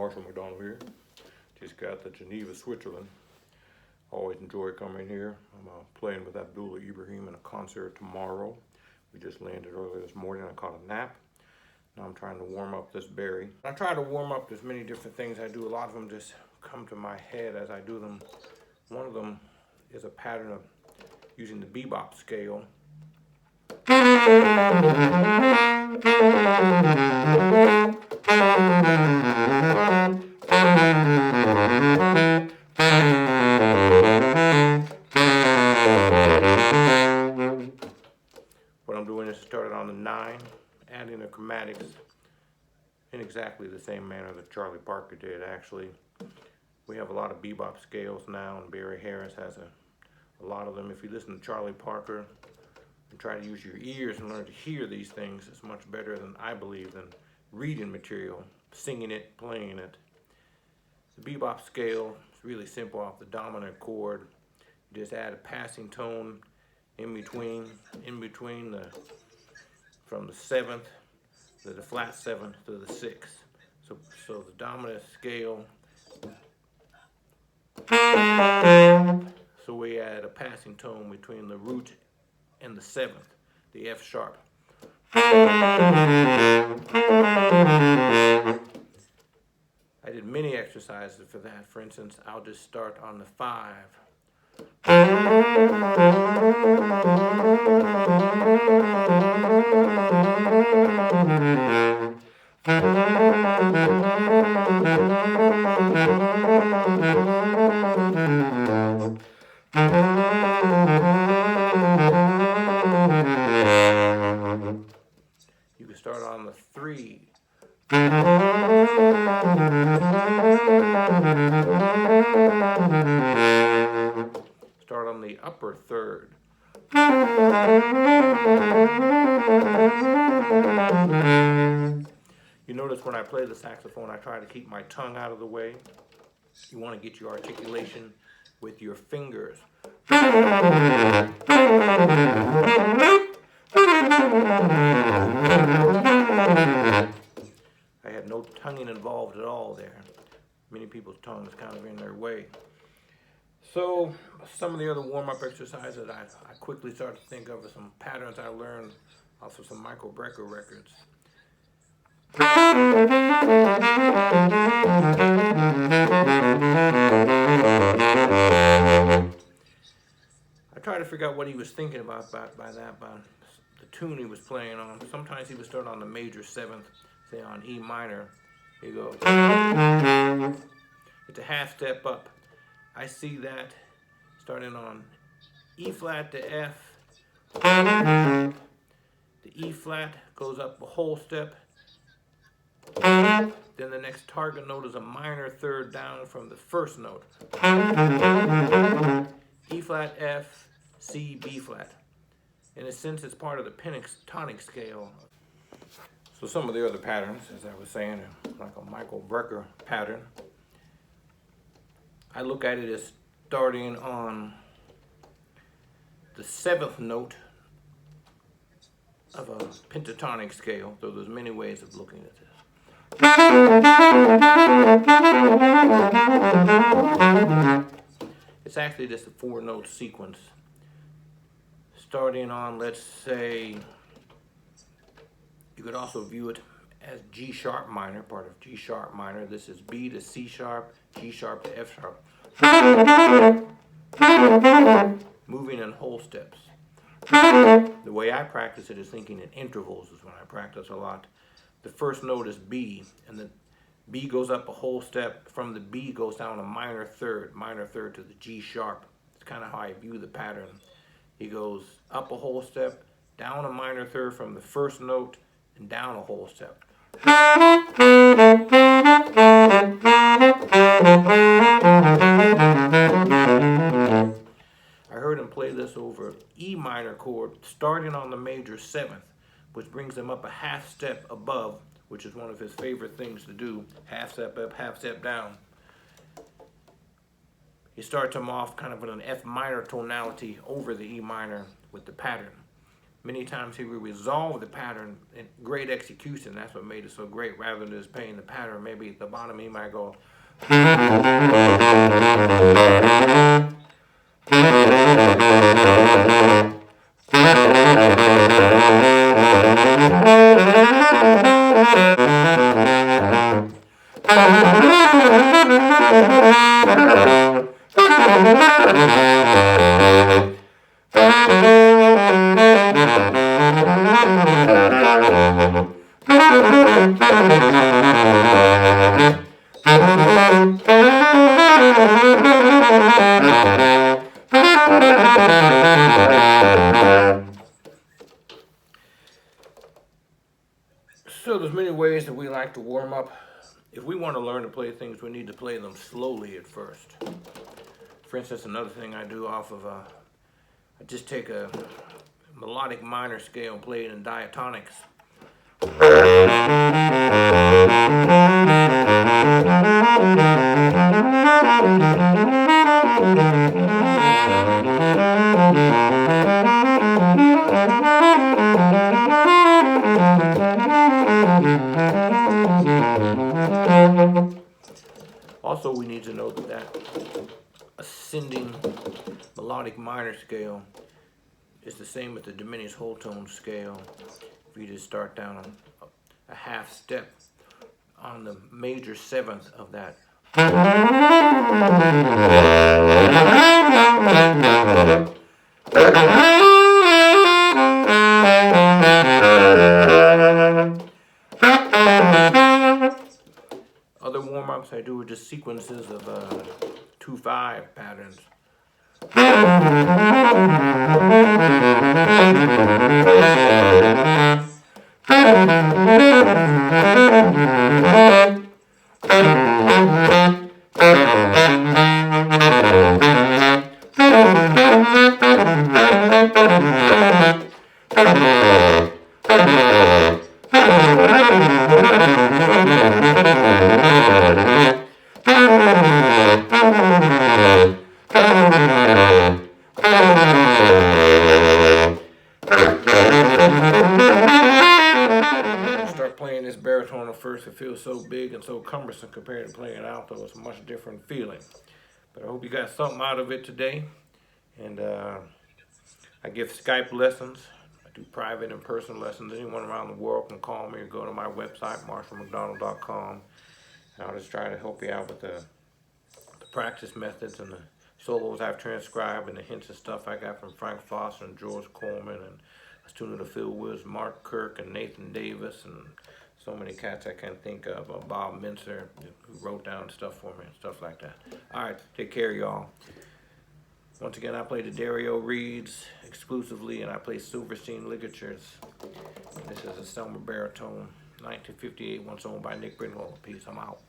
Marshall McDonald here. Just got to Geneva, Switzerland. Always enjoy coming here. I'm playing with Abdullah Ibrahim in a concert tomorrow. We just landed earlier this morning. I caught a nap. Now I'm trying to warm up this Bari. I try to warm up, there's many different things I do. A lot of them just come to my head as I do them. One of them is a pattern of using the Bebop scale. What I'm doing is started on the 9, adding the chromatics in exactly the same manner that Charlie Parker did. Actually, we have a lot of Bebop scales now, and Barry Harris has a lot of them. If you listen to Charlie Parker and try to use your ears and learn to hear these things, it's much better than, I believe, than reading material, singing it, playing it. The Bebop scale is really simple. Off the dominant chord, you just add a passing tone in between from the 7th to the flat 7th to the 6th. So the dominant scale. So we add a passing tone between the root and the 7th, the F sharp. I did many exercises for that. For instance, I'll just start on the 5. You can start on the 3. Start on the upper 3rd. You notice when I play the saxophone, I try to keep my tongue out of the way. You want to get your articulation with your fingers. I had no tonguing involved at all there. Many people's tongue is kind of in their way. So some of the other warm-up exercises I quickly started to think of are some patterns I learned off of some Michael Brecker records. I tried to figure out what he was thinking about by the tune he was playing on. Sometimes he would start on the major 7th, say on E minor. He goes, it's a half step up. I see that starting on E flat to F. The E flat goes up a whole step. Then the next target note is a minor 3rd down from the first note. E flat, F, C, B flat. In a sense, it's part of the pentatonic scale. So some of the other patterns, as I was saying, are like a Michael Brecker pattern. I look at it as starting on the 7th note of a pentatonic scale, though there's many ways of looking at this. It's actually just a 4-note sequence. Starting on, let's say, you could also view it as G sharp minor, part of G sharp minor. This is B to C sharp, G sharp to F sharp. Moving in whole steps. The way I practice it is thinking in intervals is when I practice a lot. The first note is B, and the B goes up a whole step. From the B goes down a minor 3rd to the G sharp. It's kind of how I view the pattern. He goes up a whole step, down a minor 3rd from the first note, and down a whole step. I heard him play this over E minor chord, starting on the major 7th, which brings him up a half step above, which is one of his favorite things to do, half step up, half step down. He starts him off kind of with an F minor tonality over the E minor with the pattern. many times he would resolve the pattern in great execution. That's what made it so great. Rather than just playing the pattern, maybe at the bottom he might go. So there's many ways that we like to warm up. If we want to learn to play things, we need to play them slowly at first. For instance, another thing I do off of, I just take a melodic minor scale and play it in diatonics. Also, we need to know that ascending melodic minor scale is the same as the diminished whole tone scale. If you just start down a half step on the major seventh of that. Other warm-ups I do are just sequences of 2/5 patterns. Start playing this baritone at first, it feels so big and so cumbersome compared to playing alto. It's a much different feeling. But I hope you got something out of it today. And I give Skype lessons. I do private and in-person lessons. Anyone around the world can call me or go to my website, marshallmcdonald.com. And I'll just try to help you out with the practice methods and the solos I've transcribed and the hints and stuff I got from Frank Foster and George Coleman and a student of Phil Woods, Mark Kirk and Nathan Davis and so many cats I can't think of. Bob Mincer, who wrote down stuff for me and stuff like that. All right, take care, y'all. Once again, I play the Dario Reeds exclusively, and I play Silverstein ligatures. This is a Selmer baritone, 1958, once owned by Nick Brittenwell. Peace, I'm out.